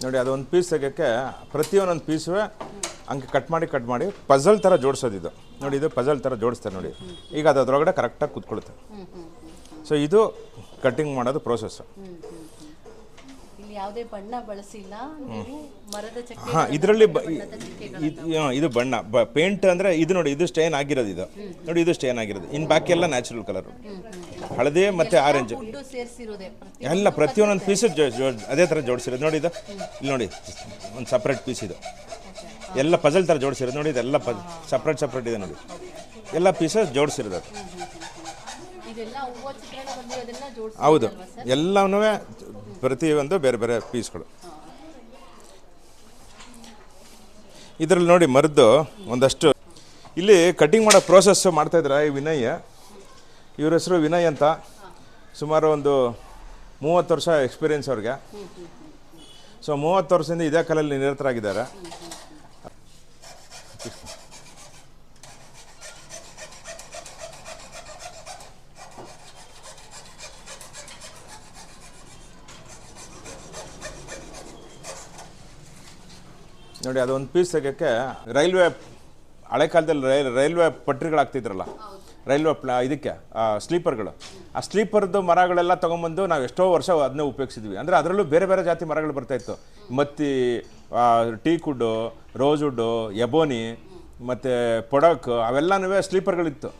ನೋಡಿ ಅದೊಂದು ಪೀಸ್ ತೆಗೋಕ್ಕೆ ಪ್ರತಿಯೊಂದೊಂದು ಪೀಸುವೆ ಹಂಗೆ ಕಟ್ ಮಾಡಿ ಪಜಲ್ ಥರ ಜೋಡಿಸೋದು ಇದು ನೋಡಿ. ಇದು ಪಜಲ್ ಥರ ಜೋಡಿಸ್ತಾರೆ ನೋಡಿ. ಈಗ ಅದು ಅದರೊಳಗಡೆ ಕರೆಕ್ಟಾಗಿ ಕೂತ್ಕೊಳ್ಳುತ್ತೆ. ಸೊ ಇದು ಕಟ್ಟಿಂಗ್ ಮಾಡೋದು ಪ್ರೋಸೆಸ್ಸು. ಯಾವುದೇ ಬಣ್ಣ ಬಳಸಿಲ್ಲ ಮರದ ಚಕ್ಕೆ. ಹಾಂ, ಇದರಲ್ಲಿ ಇದು ಬಣ್ಣ ಪೇಂಟ್ ಅಂದರೆ ಇದು ನೋಡಿ, ಇದು ಸ್ಟೇನ್ ಆಗಿರೋದು. ಇದು ನೋಡಿ, ಇದು ಸ್ಟೇನ್ ಆಗಿರೋದು. ಇನ್ನು ಬಾಕಿ ಎಲ್ಲ ನ್ಯಾಚುರಲ್ ಕಲರು, ಹಳದಿ ಮತ್ತು ಆರೆಂಜ್ ಎಲ್ಲ ಪ್ರತಿಯೊಂದೊಂದು ಪೀಸು ಅದೇ ಥರ ಜೋಡಿಸಿರೋದು ನೋಡಿ. ಇದು ಇಲ್ಲಿ ನೋಡಿ, ಒಂದು ಸಪ್ರೇಟ್ ಪೀಸ್ ಇದು ಎಲ್ಲ ಪಜಲ್ ಥರ ಜೋಡಿಸಿರೋದು ನೋಡಿ. ಇದೆಲ್ಲ ಸಪ್ರೇಟ್ ಇದೆ ನೋಡಿ, ಎಲ್ಲ ಪೀಸಸ್ ಜೋಡಿಸಿರೋದು. ಹೌದು, ಎಲ್ಲವೂ ಪ್ರತಿಯೊಂದು ಬೇರೆ ಬೇರೆ ಪೀಸ್ಗಳು. ಇದರಲ್ಲಿ ನೋಡಿ ಮರದ್ದು ಒಂದಷ್ಟು ಇಲ್ಲಿ ಕಟ್ಟಿಂಗ್ ಮಾಡೋ ಪ್ರೋಸೆಸ್ ಮಾಡ್ತಾಯಿದ್ರೆ ಈ ವಿನಯ್, ಇವ್ರ ಹೆಸರು ವಿನಯ್ ಅಂತ. ಸುಮಾರು ಒಂದು 30 ವರ್ಷ ಎಕ್ಸ್ಪೀರಿಯೆನ್ಸ್ ಅವ್ರಿಗೆ. ಸೊ 30 ವರ್ಷದಿಂದ ಇದೇ ಕಲೆಯಲ್ಲಿ ನಿರತರಾಗಿದ್ದಾರೆ. ನೋಡಿ ಅದೊಂದು ಪೀಸ್ ತೆಗೋಕ್ಕೆ ರೈಲ್ವೆ, ಹಳೆ ಕಾಲದಲ್ಲಿ ರೈಲ್ವೆ ಪಟ್ರಿಗಳಾಗ್ತಿದ್ರಲ್ಲ, ರೈಲ್ವೆ ಇದಕ್ಕೆ ಸ್ಲೀಪರ್ಗಳು, ಆ ಸ್ಲೀಪರ್ದು ಮರಗಳೆಲ್ಲ ತೊಗೊಂಬಂದು ನಾವು ಎಷ್ಟೋ ವರ್ಷ ಅದನ್ನೇ ಉಪಯೋಗಿಸಿದ್ವಿ. ಅಂದರೆ ಅದರಲ್ಲೂ ಬೇರೆ ಬೇರೆ ಜಾತಿ ಮರಗಳು ಬರ್ತಾಯಿತ್ತು. ಮತ್ತಿ, teak wood, rose wood, ebony ಮತ್ತು ಪೊಡಕ್, ಅವೆಲ್ಲನೂ ಸ್ಲೀಪರ್ಗಳಿತ್ತು.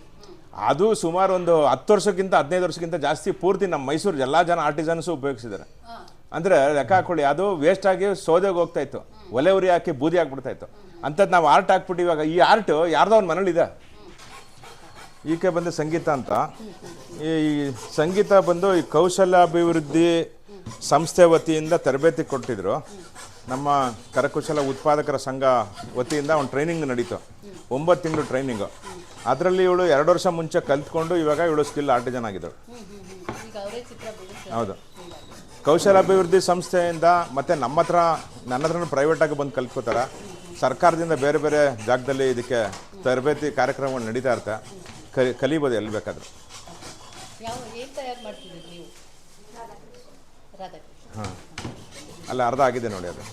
ಅದು ಸುಮಾರು ಒಂದು 10 ವರ್ಷಕ್ಕಿಂತ 15 ವರ್ಷಕ್ಕಿಂತ ಜಾಸ್ತಿ ಪೂರ್ತಿ ನಮ್ಮ ಮೈಸೂರು ಎಲ್ಲ ಜನ ಆರ್ಟಿಸನ್ಸು ಉಪಯೋಗಿಸಿದ್ದಾರೆ. ಅಂದರೆ ಲೆಕ್ಕ ಹಾಕ್ಕೊಳ್ಳಿ, ಅದು ವೇಸ್ಟಾಗಿ ಸೋದೆಗೆ ಹೋಗ್ತಾಯಿತ್ತು, ಒಲೆ ಉರಿ ಹಾಕಿ ಬೂದಿ ಹಾಕ್ಬಿಡ್ತಾಯಿತ್ತು. ಅಂಥದ್ದು ನಾವು ಆರ್ಟ್ ಹಾಕ್ಬಿಟ್ಟು ಇವಾಗ ಈ ಆರ್ಟು ಯಾರ್ದೋ ಒಂದು ಮನೇಲಿದೆ. ಈಕೆ ಬಂದು ಸಂಗೀತ ಅಂತ. ಈ ಸಂಗೀತ ಬಂದು ಈ ಕೌಶಲ್ಯಾಭಿವೃದ್ಧಿ ಸಂಸ್ಥೆ ವತಿಯಿಂದ ತರಬೇತಿ ಕೊಟ್ಟಿದ್ರು. ನಮ್ಮ ಕರಕುಶಲ ಉತ್ಪಾದಕರ ಸಂಘ ವತಿಯಿಂದ ಒಂದು ಟ್ರೈನಿಂಗ್ ನಡೀತು, 9 ತಿಂಗಳು ಟ್ರೈನಿಂಗು. ಅದರಲ್ಲಿ ಇವಳು 2 ವರ್ಷ ಮುಂಚೆ ಕಲ್ತ್ಕೊಂಡು ಇವಾಗ ಇವಳು ಸ್ಕಿಲ್ ಆರ್ಟಿಸನ್ ಆಗಿದ್ದಳು. ಹೌದು, ಕೌಶಲಾಭಿವೃದ್ಧಿ ಸಂಸ್ಥೆಯಿಂದ ಮತ್ತು ನನ್ನ ಹತ್ರನೂ ಪ್ರೈವೇಟಾಗಿ ಬಂದು ಕಲ್ತ್ಕೋತಾರೆ. ಸರ್ಕಾರದಿಂದ ಬೇರೆ ಬೇರೆ ಜಾಗದಲ್ಲಿ ಇದಕ್ಕೆ ತರಬೇತಿ ಕಾರ್ಯಕ್ರಮಗಳು ನಡೀತಾ ಇರುತ್ತೆ. ಕಲಿಬೋದು ಎಲ್ಲಿ ಬೇಕಾದರೂ. ಹಾಂ, ಅಲ್ಲ ಅರ್ಧ ಆಗಿದೆ ನೋಡಿ ಅದು.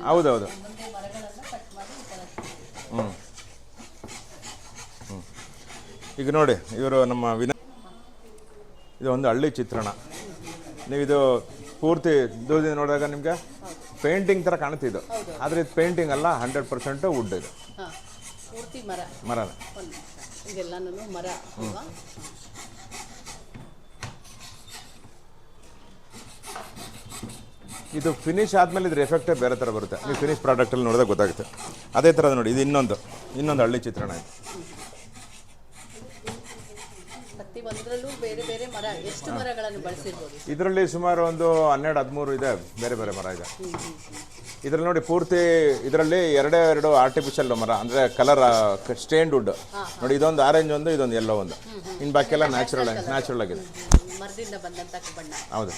ಹೌದೌದು. ಈಗ ನೋಡಿ, ಇವರು ನಮ್ಮ ವಿನಯ್, ಇದು ಒಂದು ಹಳ್ಳಿ ಚಿತ್ರಣ. ನೀವು ಇದು ಪೂರ್ತಿ ದೂರದಿಂದ ನೋಡಿದಾಗ ನಿಮಗೆ ಪೇಂಟಿಂಗ್ ಥರ ಕಾಣುತ್ತಿದ್ದು, ಆದರೆ ಇದು ಪೇಂಟಿಂಗ್ ಅಲ್ಲ, 100% ವುಡ್. ಇದು ಮರ. ಇದು ಫಿನಿಶ್ ಆದಮೇಲೆ ಇದ್ರ ಎಫೆಕ್ಟೇ ಬೇರೆ ಥರ ಬರುತ್ತೆ. ನೀವು ಫಿನಿಶ್ ಪ್ರಾಡಕ್ಟಲ್ಲಿ ನೋಡಿದಾಗ ಗೊತ್ತಾಗುತ್ತೆ. ಅದೇ ಥರದ ನೋಡಿ, ಇದು ಇನ್ನೊಂದು ಹಳ್ಳಿ ಚಿತ್ರಣ. ಇದು ಇದರಲ್ಲಿ ಸುಮಾರು ಒಂದು 12-13 ಇದೆ, ಬೇರೆ ಬೇರೆ ಮರ ಇದೆ. ಇದರಲ್ಲಿ ನೋಡಿ ಪೂರ್ತಿ ಇದರಲ್ಲಿ 2 ಆರ್ಟಿಫಿಷಿಯಲ್ ಮರ, ಅಂದರೆ ಕಲರ್ ಸ್ಟೇನ್ಡ್ ವುಡ್ ನೋಡಿ. ಇದೊಂದು ಆರೆಂಜ್ ಒಂದು, ಇದೊಂದು ಯೆಲ್ಲೋ ಒಂದು. ಇನ್ನು ಬಾಕಿ ಎಲ್ಲ ನ್ಯಾಚುರಲ್ ಆಗಿದೆ. ಹೌದು.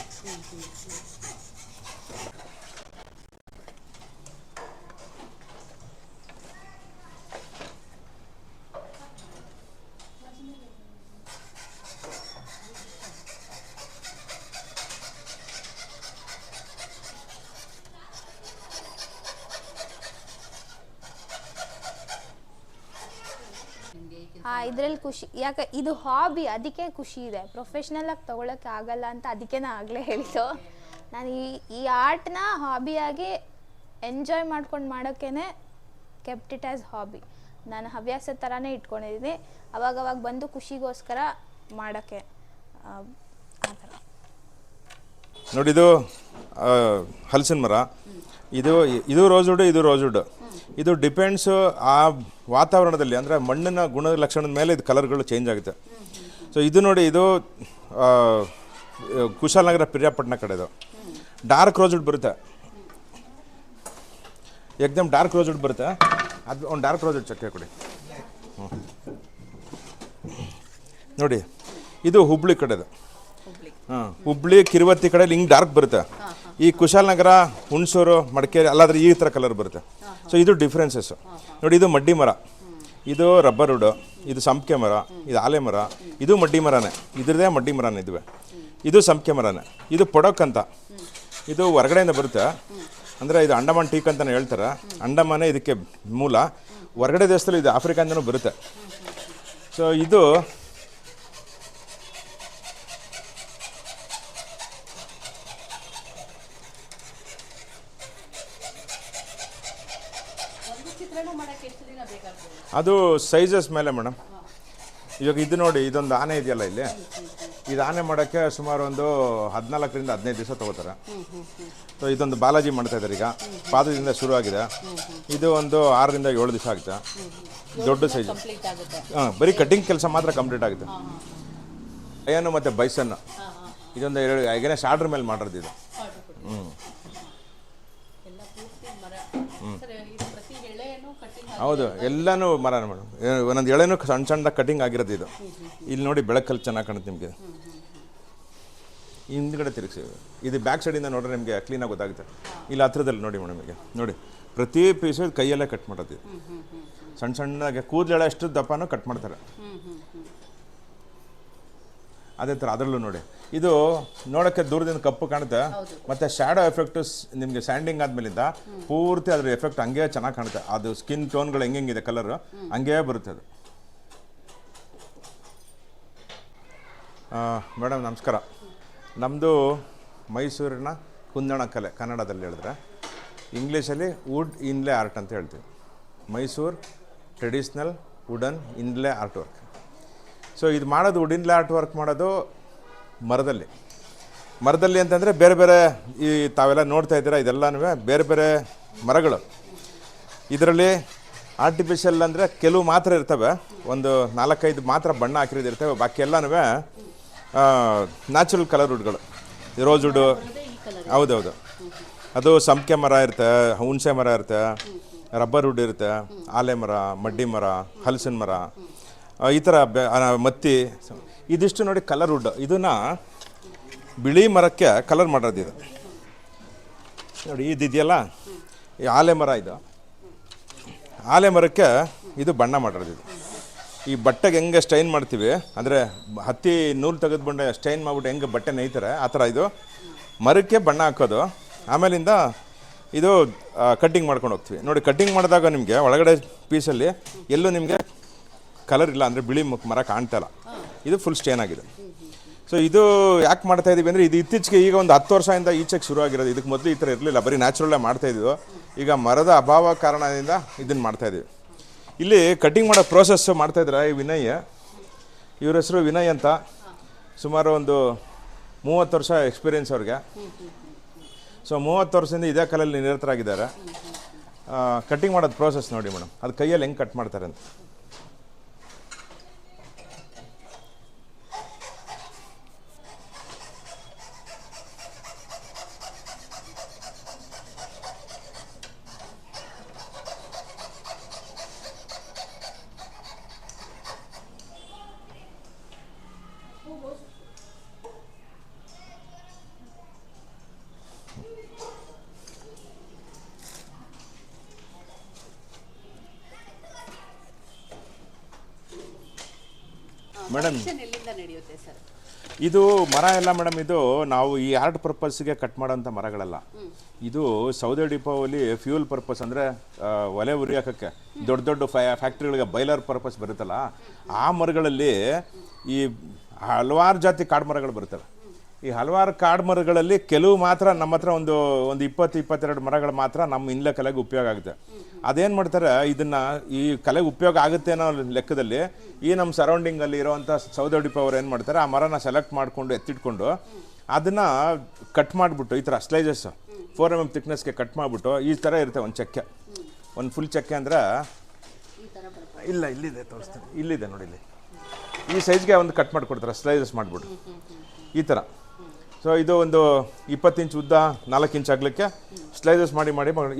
ಇದರಲ್ಲಿ ಖುಷಿ ಯಾಕೆ, ಇದು ಹಾಬಿ, ಅದಕ್ಕೆ ಖುಷಿ ಇದೆ. ಪ್ರೊಫೆಷ್ನಲಾಗಿ ತೊಗೊಳಕ್ಕೆ ಆಗಲ್ಲ ಅಂತ ಅದಕ್ಕೆ ನಾನು ಆಗಲೇ ಹೇಳಿದ್ದು. ನಾನು ಈ ಆರ್ಟ್ನ ಹಾಬಿಯಾಗಿ ಎಂಜಾಯ್ ಮಾಡ್ಕೊಂಡು ಮಾಡೋಕ್ಕೇ ಕೆಪ್ಟ್ ಇಟ್ ಆ್ಯಸ್ ಹಾಬಿ. ನಾನು ಹವ್ಯಾಸ ಥರನೇ ಇಟ್ಕೊಂಡಿದ್ದೀನಿ. ಅವಾಗವಾಗ ಬಂದು ಖುಷಿಗೋಸ್ಕರ ಮಾಡೋಕ್ಕೆ ಆ ಥರ. ನೋಡಿ, ಇದು ಹಲಸಿನ ಮರ. ಇದು ರೋಸ್ ವುಡ್, ಇದು ರೋಸ್ ವುಡ್. ಇದು ಡಿಪೆಂಡ್ಸು ಆ ವಾತಾವರಣದಲ್ಲಿ, ಅಂದರೆ ಮಣ್ಣಿನ ಗುಣಲಕ್ಷಣದ ಮೇಲೆ ಇದು ಕಲರ್ಗಳು ಚೇಂಜ್ ಆಗುತ್ತೆ. ಸೊ ಇದು ನೋಡಿ, ಇದು ಕುಶಾಲನಗರ ಪಿರಿಯಾಪಟ್ಟಣ ಕಡೆದು ಡಾರ್ಕ್ ರೋಸ್ ವುಡ್ ಬರುತ್ತೆ. ಏಕ್ದಮ್ ಡಾರ್ಕ್ ರೋಸ್ ವುಡ್ ಬರುತ್ತೆ. ಅದು ಒಂದು ಡಾರ್ಕ್ ರೋಸ್ ವುಡ್ ಚಕ್ಕೆ ಕೊಡಿ. ನೋಡಿ, ಇದು ಹುಬ್ಳಿ ಕಡೆದು. ಹುಬ್ಳಿ ಕಿರುವತ್ತಿ ಕಡೆಯಲ್ಲಿ ಹಿಂಗೆ ಡಾರ್ಕ್ ಬರುತ್ತೆ. ಈ ಕುಶಾಲನಗರ, ಹುಣಸೂರು, ಮಡಿಕೇರಿ ಅಲ್ಲಾದ್ರೆ ಈ ಥರ ಕಲರ್ ಬರುತ್ತೆ. ಸೊ ಇದು ಡಿಫ್ರೆನ್ಸಸ್ಸು ನೋಡಿ. ಇದು ಮಡ್ಡಿ ಮರ, ಇದು ರಬ್ಬರ್ ವುಡ್, ಇದು ಸಂಪಿಗೆ ಮರ, ಇದು ಆಲೆ ಮರ, ಇದು ಮಡ್ಡಿ ಮರನೇ, ಇದ್ರದ್ದೇ ಮಡ್ಡಿ ಮರನೇ ಇದುವೆ. ಇದು ಸಂಪಿಗೆ ಮರನೇ. ಇದು ಪೊಡಕ್ ಅಂತ, ಇದು ಹೊರಗಡೆಯಿಂದ ಬರುತ್ತೆ. ಅಂದರೆ ಇದು ಅಂಡಮಾನ್ ಟೀಕ್ ಅಂತಲೇ ಹೇಳ್ತಾರೆ. ಅಂಡಮಾನೇ ಇದಕ್ಕೆ ಮೂಲ. ಹೊರಗಡೆ ದೇಶದಲ್ಲಿ ಇದು ಆಫ್ರಿಕಾದಿಂದನೂ ಬರುತ್ತೆ. ಸೊ ಇದು ಅದು ಸೈಜಸ್ ಮೇಲೆ ಮೇಡಮ್. ಇವಾಗ ಇದು ನೋಡಿ, ಇದೊಂದು ಆನೆ ಇದೆಯಲ್ಲ ಇಲ್ಲಿ, ಇದು ಆನೆ ಮಾಡೋಕ್ಕೆ ಸುಮಾರು ಒಂದು 14ರಿಂದ 15 ದಿವಸ ತೊಗೋತಾರೆ. ಸೊ ಇದೊಂದು ಬಾಲಾಜಿ ಮಾಡ್ತಾಯಿದ್ದಾರೆ ಈಗ, ಪಾದದಿಂದ ಶುರುವಾಗಿದೆ. ಇದು ಒಂದು 6ರಿಂದ 7 ದಿವಸ ಆಗುತ್ತೆ. ದೊಡ್ಡ ಸೈಜ್. ಹಾಂ, ಬರೀ ಕಟಿಂಗ್ ಕೆಲಸ ಮಾತ್ರ ಕಂಪ್ಲೀಟ್ ಆಗುತ್ತೆ. ಲಯನು ಮತ್ತು ಬೈಸನ್ನು ಇದೊಂದು 2 ಅಗೇನೆಸ್ಟ್ ಆರ್ಡ್ರ್ ಮೇಲೆ ಮಾಡಿರೋದು ಇದು. ಹೌದು, ಎಲ್ಲನೂ ಮರನೇ ಮೇಡಮ್. ಒಂದೊಂದು ಎಳೆನೂ ಸಣ್ಣ ಸಣ್ಣದಾಗಿ ಕಟಿಂಗ್ ಆಗಿರೋದು ಇದು. ಇಲ್ಲಿ ನೋಡಿ ಬೆಳಕಲ್ಲಿ ಚೆನ್ನಾಗಿ ಕಾಣುತ್ತೆ ನಿಮಗೆ. ಹಿಂದ್ಗಡೆ ತಿರುಗಿಸಿ, ಇದು ಬ್ಯಾಕ್ ಸೈಡಿಂದ ನೋಡ್ರೆ ನಿಮಗೆ ಕ್ಲೀನಾಗಿ ಗೊತ್ತಾಗುತ್ತೆ. ಇಲ್ಲಿ ಹತ್ರದಲ್ಲಿ ನೋಡಿ ಮೇಡಮ್, ಈಗ ನೋಡಿ ಪ್ರತಿ ಪೀಸು ಕೈಯಲ್ಲೇ ಕಟ್ ಮಾಡೋದು ಇದು. ಸಣ್ಣ ಸಣ್ಣದಾಗೆ ಕೂದಲೆಳೆ ಅಷ್ಟು ದಪ್ಪನೂ ಕಟ್ ಮಾಡ್ತಾರೆ. ಅದೇ ಥರ ಅದರಲ್ಲೂ ನೋಡಿ, ಇದು ನೋಡೋಕ್ಕೆ ದೂರದಿಂದ ಕಪ್ಪು ಕಾಣುತ್ತೆ, ಮತ್ತು ಶ್ಯಾಡೋ ಎಫೆಕ್ಟು ನಿಮಗೆ ಸ್ಯಾಂಡಿಂಗ್ ಆದಮೇಲಿಂದ ಪೂರ್ತಿ ಅದ್ರ ಎಫೆಕ್ಟ್ ಹಂಗೆ ಚೆನ್ನಾಗಿ ಕಾಣುತ್ತೆ. ಅದು ಸ್ಕಿನ್ ಟೋನ್ಗಳು ಹೆಂಗಿದೆ ಕಲರು ಹಂಗೇ ಬರುತ್ತೆ ಅದು. ಮೇಡಮ್ ನಮಸ್ಕಾರ. ನಮ್ಮದು ಮೈಸೂರಿನ ಕುಂದಣ ಕಲೆ, ಕನ್ನಡದಲ್ಲಿ ಹೇಳಿದ್ರೆ. ಇಂಗ್ಲೀಷಲ್ಲಿ ವುಡ್ ಇನ್ಲೇ ಆರ್ಟ್ ಅಂತ ಹೇಳ್ತೀವಿ. Mysuru traditional wooden ಇನ್ಲೇ art work. So ಇದು ಮಾಡೋದು, ವುಡ್ ಇನ್ಲೇ ಆರ್ಟ್ ವರ್ಕ್ ಮಾಡೋದು ಮರದಲ್ಲಿ ಅಂತಂದರೆ ಬೇರೆ ಬೇರೆ, ಈ ತಾವೆಲ್ಲ ನೋಡ್ತಾ ಇದ್ದೀರಾ ಇದೆಲ್ಲನೂ ಬೇರೆ ಬೇರೆ ಮರಗಳು. ಇದರಲ್ಲಿ ಆರ್ಟಿಫಿಷಿಯಲ್ ಅಂದರೆ ಕೆಲವು ಮಾತ್ರ ಇರ್ತವೆ, ಒಂದು 4-5 ಮಾತ್ರ ಬಣ್ಣ ಹಾಕಿರೋದಿರ್ತವೆ. ಬಾಕಿ ಎಲ್ಲನೂ ನ್ಯಾಚುರಲ್ ಕಲರ್ ವುಡ್ಗಳು. ರೋಸ್ ವುಡ್ಡು, ಹೌದೌದು. ಅದು ಸಂಪಿಗೆ ಮರ ಇರುತ್ತೆ, ಹುಣಸೆ ಮರ ಇರುತ್ತೆ, ರಬ್ಬರ್ ವುಡ್ ಇರುತ್ತೆ, ಆಲೆ ಮರ, ಮಡ್ಡಿ ಮರ, ಹಲಸಿನ ಮರ, ಈ ಥರ ಮತ್ತಿ. ಇದಿಷ್ಟು ನೋಡಿ ಕಲರ್ ವುಡ್. ಇದನ್ನು ಬಿಳಿ ಮರಕ್ಕೆ ಕಲರ್ ಮಾಡೋದು ಇದು ನೋಡಿ. ಇದಿದೆಯಲ್ಲ ಈ ಆಲೆ ಮರ, ಇದು ಆಲೆ ಮರಕ್ಕೆ ಇದು ಬಣ್ಣ ಮಾಡೋದು ಇದು. ಈ ಬಟ್ಟೆಗೆ ಹೆಂಗೆ ಸ್ಟೈನ್ ಮಾಡ್ತೀವಿ ಅಂದರೆ ಹತ್ತಿ ನೂಲು ತೆಗೆದುಕೊಂಡೆ ಸ್ಟೈನ್ ಮಾಡಿಬಿಟ್ಟು ಹೆಂಗೆ ಬಟ್ಟೆ ನೇಯ್ತಾರೆ ಆ ಥರ ಇದು ಮರಕ್ಕೆ ಬಣ್ಣ ಹಾಕೋದು. ಆಮೇಲಿಂದ ಇದು ಕಟ್ಟಿಂಗ್ ಮಾಡ್ಕೊಂಡು ಹೋಗ್ತೀವಿ ನೋಡಿ. ಕಟ್ಟಿಂಗ್ ಮಾಡಿದಾಗ ನಿಮಗೆ ಒಳಗಡೆ ಪೀಸಲ್ಲಿ ಎಲ್ಲೂ ನಿಮಗೆ ಕಲರ್ ಇಲ್ಲ, ಅಂದರೆ ಬಿಳಿ ಮರ ಕಾಣ್ತಾಯಿಲ್ಲ. ಇದು ಫುಲ್ ಸ್ಟೇನ್ ಆಗಿದೆ. ಸೊ ಇದು ಯಾಕೆ ಮಾಡ್ತಾಯಿದ್ದೀವಿ ಅಂದರೆ ಇದು ಇತ್ತೀಚೆಗೆ ಈಗ ಒಂದು 10 ವರ್ಷದಿಂದ ಈಚೆಗೆ ಶುರುವಾಗಿರೋದು. ಇದಕ್ಕೆ ಮೊದಲು ಈ ಥರ ಇರಲಿಲ್ಲ, ಬರೀ ನ್ಯಾಚುರಲ್ಲೇ ಮಾಡ್ತಾಯಿದ್ವು. ಈಗ ಮರದ ಅಭಾವ ಕಾರಣದಿಂದ ಇದನ್ನು ಮಾಡ್ತಾಯಿದ್ದೀವಿ. ಇಲ್ಲಿ ಕಟ್ಟಿಂಗ್ ಮಾಡೋ ಪ್ರೋಸೆಸ್ಸು ಮಾಡ್ತಾಯಿದ್ರೆ ಈ ವಿನಯ್, ಇವ್ರ ಹೆಸರು ವಿನಯ್ ಅಂತ. ಸುಮಾರು ಒಂದು 30 ವರ್ಷ ಎಕ್ಸ್ಪೀರಿಯೆನ್ಸ್ ಅವ್ರಿಗೆ. ಸೊ 30 ವರ್ಷದಿಂದ ಇದೇ ಕಲಲ್ಲಿ ನಿರತರಾಗಿದ್ದಾರೆ. ಕಟ್ಟಿಂಗ್ ಮಾಡೋದು ಪ್ರೋಸೆಸ್ ನೋಡಿ ಮೇಡಮ್, ಅದು ಕೈಯಲ್ಲಿ ಹೆಂಗೆ ಕಟ್ ಮಾಡ್ತಾರೆ ಅಂತ. ಮೇಡಮ್ ಇದು ಮರ ಎಲ್ಲ ಮೇಡಮ್, ಇದು ನಾವು ಈ ಆರ್ಟ್ ಪರ್ಪಸ್ಗೆ ಕಟ್ ಮಾಡೋಂಥ ಮರಗಳಲ್ಲ. ಇದು ಸೌದೆ ಡಿಪೋಲಿ ಫ್ಯೂಲ್ ಪರ್ಪಸ್, ಅಂದರೆ ಒಲೆ ಉರಿ ಹಾಕೋಕ್ಕೆ ದೊಡ್ಡ ದೊಡ್ಡ ಫ್ಯಾಕ್ಟ್ರಿಗಳಿಗೆ ಬೈಲರ್ ಪರ್ಪಸ್ ಬರುತ್ತಲ್ಲ, ಆ ಮರಗಳಲ್ಲಿ ಈ ಹಲವಾರು ಜಾತಿ ಕಾಡು ಮರಗಳು ಬರ್ತವೆ. ಈ ಹಲವಾರು ಕಾಡು ಮರಗಳಲ್ಲಿ ಕೆಲವು ಮಾತ್ರ ನಮ್ಮ ಹತ್ರ ಒಂದು 20-22 ಮರಗಳು ಮಾತ್ರ ನಮ್ಮ ಇನ್ಲೆ ಕಲೆಗೆ ಉಪಯೋಗ ಆಗುತ್ತೆ. ಅದೇನು ಮಾಡ್ತಾರೆ, ಇದನ್ನು ಈ ಕಲೆಗೆ ಉಪಯೋಗ ಆಗುತ್ತೆ ಅನ್ನೋ ಲೆಕ್ಕದಲ್ಲಿ ಈ ನಮ್ಮ ಸರೌಂಡಿಂಗಲ್ಲಿ ಇರೋವಂಥ ಸೌದೆ ಡಿಪೋ ಅವ್ರು ಏನು ಮಾಡ್ತಾರೆ, ಆ ಮರನ ಸೆಲೆಕ್ಟ್ ಮಾಡಿಕೊಂಡು ಎತ್ತಿಟ್ಕೊಂಡು ಅದನ್ನು ಕಟ್ ಮಾಡಿಬಿಟ್ಟು ಈ ಥರ ಸ್ಲೈಸಸ್ 4 mm ಥಿಕ್ನೆಸ್ಗೆ ಕಟ್ ಮಾಡಿಬಿಟ್ಟು ಈ ಥರ ಇರುತ್ತೆ ಒಂದು ಚಕ್ಕೆ, ಒಂದು ಫುಲ್ ಚಕ್ಕೆ ಅಂದರೆ ಇಲ್ಲ ಇಲ್ಲಿದೆ ತೋರಿಸ್ತೀನಿ, ಇಲ್ಲಿದೆ ನೋಡಿ, ಇಲ್ಲಿ ಈ ಸೈಜ್ಗೆ ಒಂದು ಕಟ್ ಮಾಡಿಕೊಡ್ತಾರೆ ಸ್ಲೈಸಸ್ ಮಾಡಿಬಿಟ್ಟು ಈ ಥರ. ಸೊ ಇದು ಒಂದು 20 ಇಂಚ್ ಉದ್ದ, 4 ಇಂಚ್ ಆಗಲಿಕ್ಕೆ ಸ್ಲೈಸಸ್ ಮಾಡಿ